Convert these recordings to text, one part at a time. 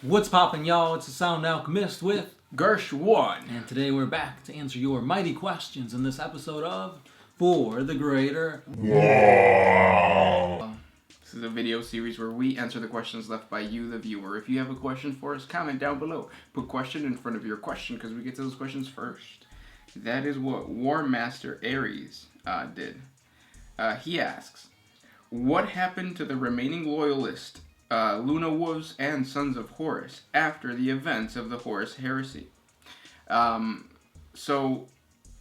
What's poppin', y'all? It's the Sound Alchemist with Gersh 1. and today we're back to answer your mighty questions in this episode of For the Greater Wow. This is a video series where we answer the questions left by you, the viewer. If you have a question for us, comment down below. Put question in front of your question because we get to those questions first. That is what War Master Ares did. He asks, what happened to the remaining Loyalist, Luna Wolves, and Sons of Horus after the events of the Horus Heresy? So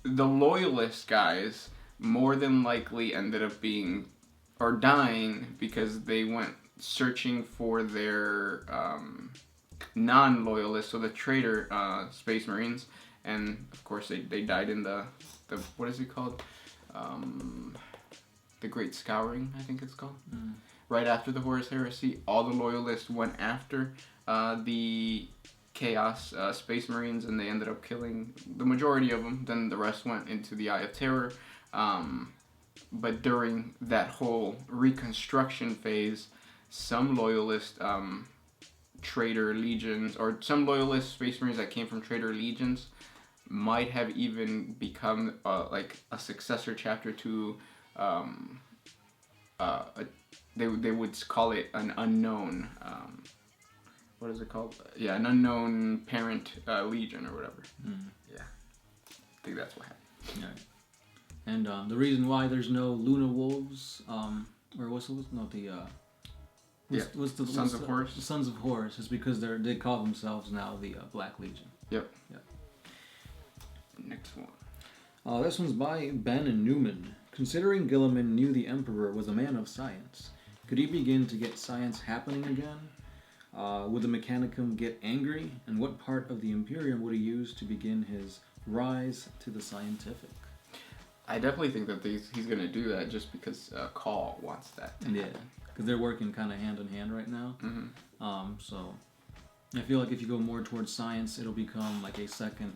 the Loyalist guys more than likely ended up being or dying because they went searching for their non-loyalists, so the traitor Space Marines, and of course they died in the what is it called? The Great Scouring, I think it's called. Right after the Horus Heresy, all the Loyalists went after the Chaos Space Marines, and they ended up killing the majority of them. Then the rest went into the Eye of Terror. But during that whole reconstruction phase, some Loyalist traitor legions, or some Loyalist Space Marines that came from traitor legions, might have even become like a successor chapter to they would call it an unknown what is it called? Yeah, an unknown parent legion or whatever. Yeah, I think that's what happened. Right. And the reason why there's no Luna Wolves, or what's the Sons of Horus? The Sons of Horus is because they call themselves now the Black Legion. Yep. Next one. This one's by Ben and Newman. Considering Gilliman knew the Emperor was a man of science, could he begin to get science happening again? Would the Mechanicum get angry? And what part of the Imperium would he use to begin his rise to the scientific? I definitely think that he's going to do that just because Call wants that to happen. Because they're working kind of hand in hand right now. Mm-hmm. So I feel like if you go more towards science, it'll become like a second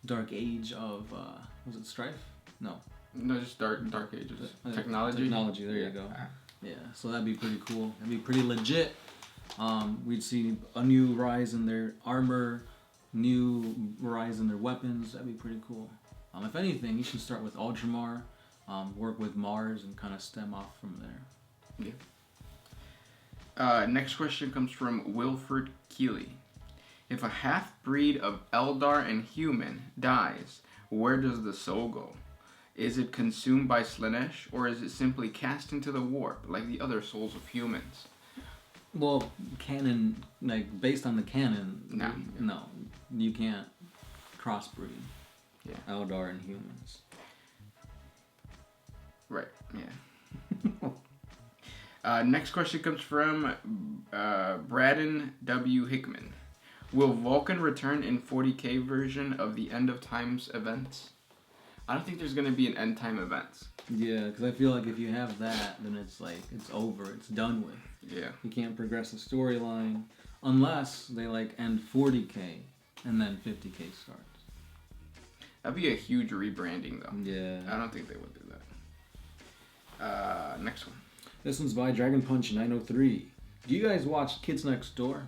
dark age of, was it Strife? No, just dark ages. Technology, there you go. Yeah, so that'd be pretty cool. That'd be pretty legit. We'd see a new rise in their armor, new rise in their weapons. That'd be pretty cool. If anything, you should start with Ultramar, work with Mars, and kind of stem off from there. Yeah. Next question comes from Wilford Keeley. If a half-breed of Eldar and human dies, where does the soul go? Is it consumed by Slanesh, or is it simply cast into the warp, like the other souls of humans? Well, canon, like, based on the canon, no, you can't crossbreed Eldar and humans. Right, yeah. Next question comes from Braden W. Hickman. Will Vulcan return in 40k version of the End of Times events? I don't think there's going to be an End Time events. Yeah, because I feel like if you have that, then it's like, it's over, it's done with. Yeah. You can't progress the storyline unless they like end 40k and then 50k starts. That'd be a huge rebranding though. Yeah. I don't think they would do that. Next one. This one's by Dragon Punch 903. Do you guys watch Kids Next Door?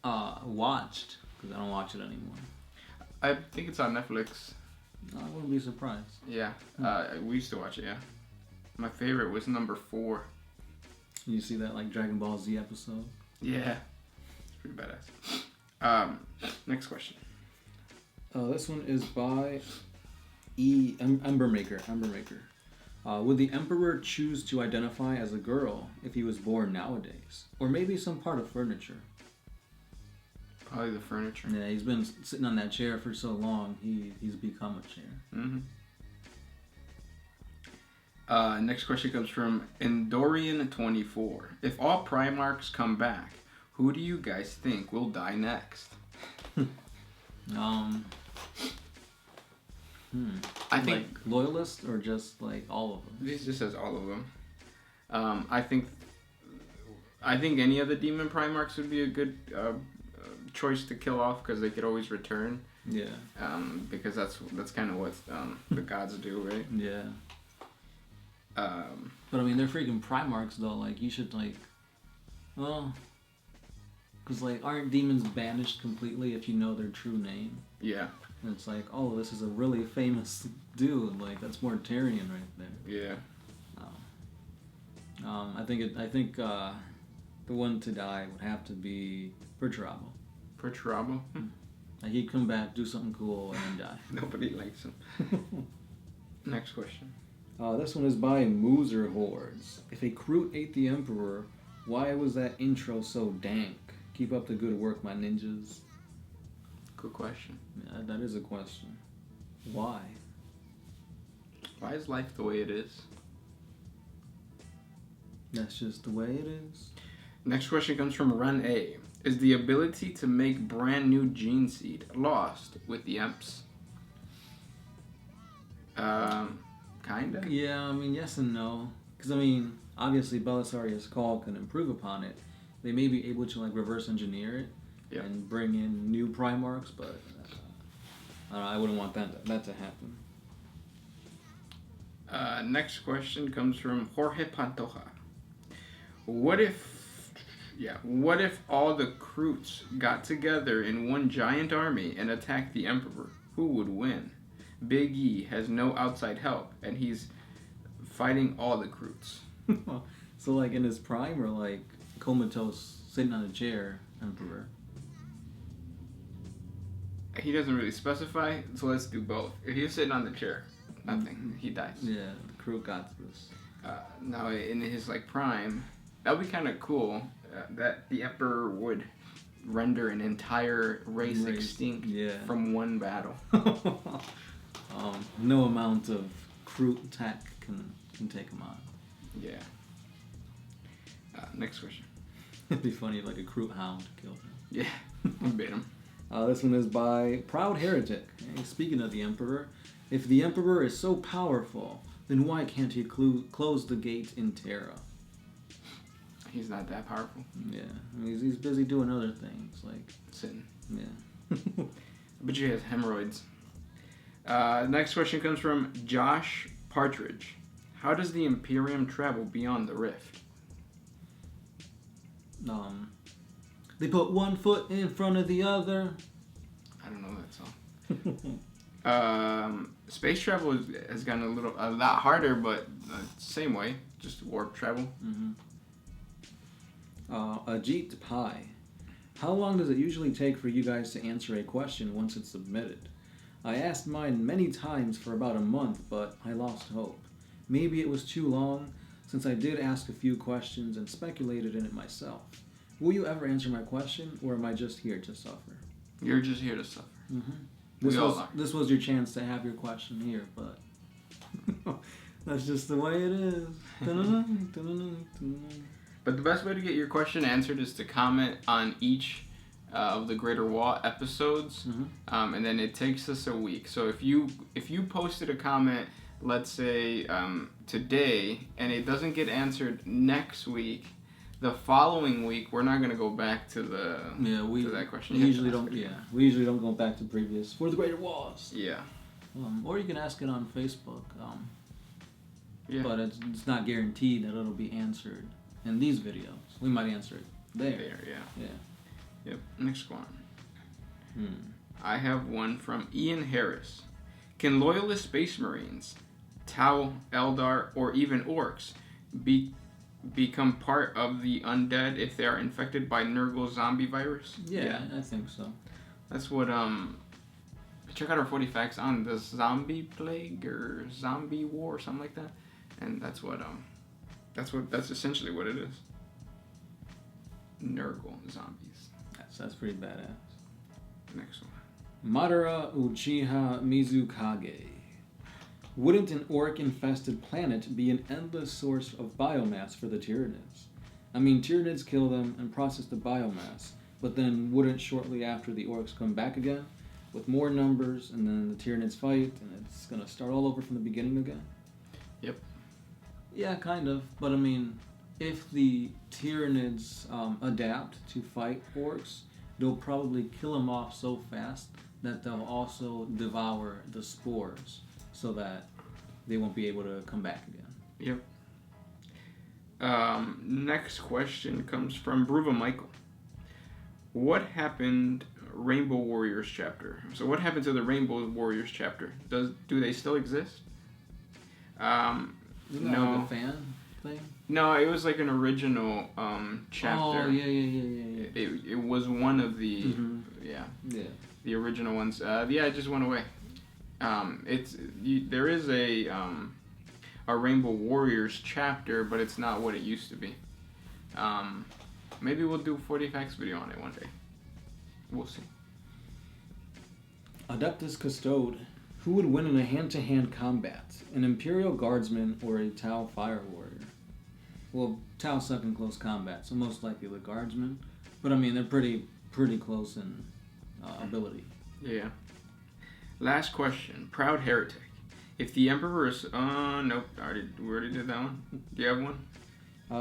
Watched, because I don't watch it anymore. I think it's on Netflix. I wouldn't be surprised. Yeah. We used to watch it, yeah. My favorite was number 4. You see that like Dragon Ball Z episode? Yeah. It's pretty badass. Next question. This one is by Embermaker. Would the Emperor choose to identify as a girl if he was born nowadays? Or maybe some part of furniture? Probably the furniture. Yeah, he's been sitting on that chair for so long, he's become a chair. Mm-hmm. Next question comes from Endorian24. If all Primarchs come back, who do you guys think will die next? I think like Loyalist or just like all of them. This just says all of them. I think any of the Demon Primarchs would be a good choice to kill off because they could always return. Yeah. Because that's kind of what the gods do, right? Yeah. But I mean, they're freaking Primarchs though. Like you should like, well, Because, like, aren't demons banished completely if you know their true name? Yeah. And it's like, oh, this is a really famous dude. Like, that's more Tyrion right there. Yeah. I think the one to die would have to be Perturabo. Perturabo? Like, he'd come back, do something cool, and then die. Nobody likes him. Next question. This one is by Mooser Hordes. If a Kroot ate the Emperor, why was that intro so dank? Keep up the good work, my ninjas. Good question. Yeah, that is a question. Why? Why is life the way it is? That's just the way it is. Next question comes from Ren A. Is the ability to make brand new gene seed lost with the Emps? Kinda? Yeah, I mean, yes and no. Because, I mean, obviously Belisarius Call can improve upon it. They may be able to, like, reverse engineer it and bring in new Primarchs, but I don't know, I wouldn't want that to happen. Next question comes from Jorge Pantoja. What if all the Kroots got together in one giant army and attacked the Emperor? Who would win? Big E has no outside help, and he's fighting all the Kroots. So, like, in his prime, or, like, comatose, sitting on a chair, Emperor? He doesn't really specify, so let's do both. If he's sitting on the chair, nothing. He dies. Yeah, the Kroot got this. Now, in his, like, prime, that would be kind of cool that the Emperor would render an entire race extinct from one battle. No amount of Kroot tech can take him on. Yeah. Next question. It'd be funny if, like, a Kroot hound killed him. Yeah, bait him. This one is by Proud Heretic. Hey, speaking of the Emperor, if the Emperor is so powerful, then why can't he close the gate in Terra? He's not that powerful. Yeah, I mean, he's busy doing other things, like sitting. Yeah. But he has hemorrhoids. Next question comes from Josh Partridge. How does the Imperium travel beyond the rift? They put one foot in front of the other. I don't know that song. Space travel has gotten a lot harder, but same way, just warp travel. Ajit Pai. How long does it usually take for you guys to answer a question once it's submitted? I asked mine many times for about a month, but I lost hope. Maybe it was too long, since I did ask a few questions and speculated in it myself. Will you ever answer my question, or am I just here to suffer? You're just here to suffer. This was your chance to have your question here, but that's just the way it is. But the best way to get your question answered is to comment on each of the Greater WAAAGH episodes, and then it takes us a week. So if you posted a comment, let's say today, and it doesn't get answered next week, the following week we're not going to go back to that question. We usually don't go back to previous for the Greater WAAAGHs. Yeah. Or you can ask it on Facebook. Yeah. But it's not guaranteed that it'll be answered in these videos. We might answer it there. Yeah. Yep. Next one. I have one from Ian Harris. Can Loyalist Space Marines, Tau, Eldar, or even Orcs become part of the undead if they are infected by Nurgle zombie virus? Yeah, I think so. That's what check out our 40 facts on the zombie plague or zombie war or something like that, and that's essentially what it is. Nurgle zombies. That's pretty badass. Next one. Madara Uchiha Mizukage. Wouldn't an orc-infested planet be an endless source of biomass for the Tyranids? I mean, Tyranids kill them and process the biomass, but then wouldn't shortly after the orcs come back again with more numbers, and then the Tyranids fight, and it's going to start all over from the beginning again? Yep. Yeah, kind of. But I mean, if the Tyranids adapt to fight orcs, they'll probably kill them off so fast that they'll also devour the spores, so that they won't be able to come back again. Yep. Next question comes from Bruva Michael. What happened? Rainbow Warriors chapter. So what happened to the Rainbow Warriors chapter? Do they still exist? Isn't that like a fan thing? No, it was like an original chapter. Oh yeah. It was one of the the original ones. It just went away. There is a Rainbow Warriors chapter, but it's not what it used to be. Maybe we'll do a 40 facts video on it one day. We'll see. Adeptus Custode. Who would win in a hand-to-hand combat? An Imperial Guardsman or a Tau Fire Warrior? Well, Tau suck in close combat, so most likely the Guardsman. But I mean, they're pretty close in ability. Yeah. Last question. Proud Heretic. If the Emperor is... nope. We already did that one. Do you have one?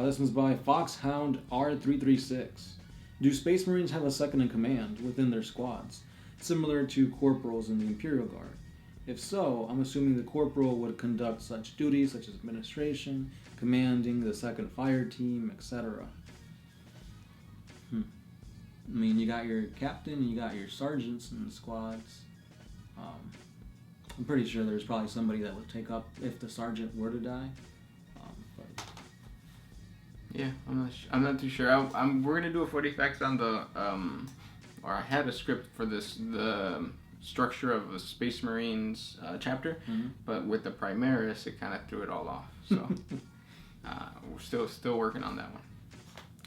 This one's by Foxhound R336. Do Space Marines have a second in command within their squads, similar to corporals in the Imperial Guard? If so, I'm assuming the corporal would conduct such duties such as administration, commanding the second fire team, etc. I mean, you got your captain, you got your sergeants in the squads. I'm pretty sure there's probably somebody that would take up if the sergeant were to die. But yeah, I'm not too sure. We're gonna do a 40 facts on the or I had a script for this the structure of a Space Marines chapter, but with the Primaris, it kind of threw it all off. So we're still working on that one.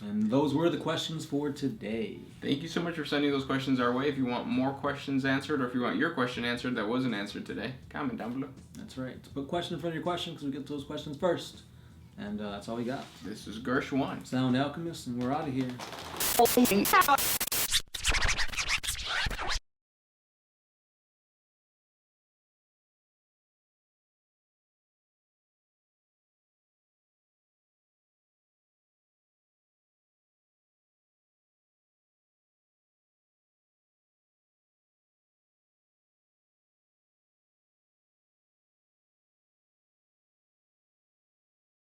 And those were the questions for today. Thank you so much for sending those questions our way. If you want more questions answered, or if you want your question answered that wasn't answered today, comment down below. That's right. Put question in front of your question because we get to those questions first. And that's all we got. This is Gersh1. Sound Alchemist, and we're out of here.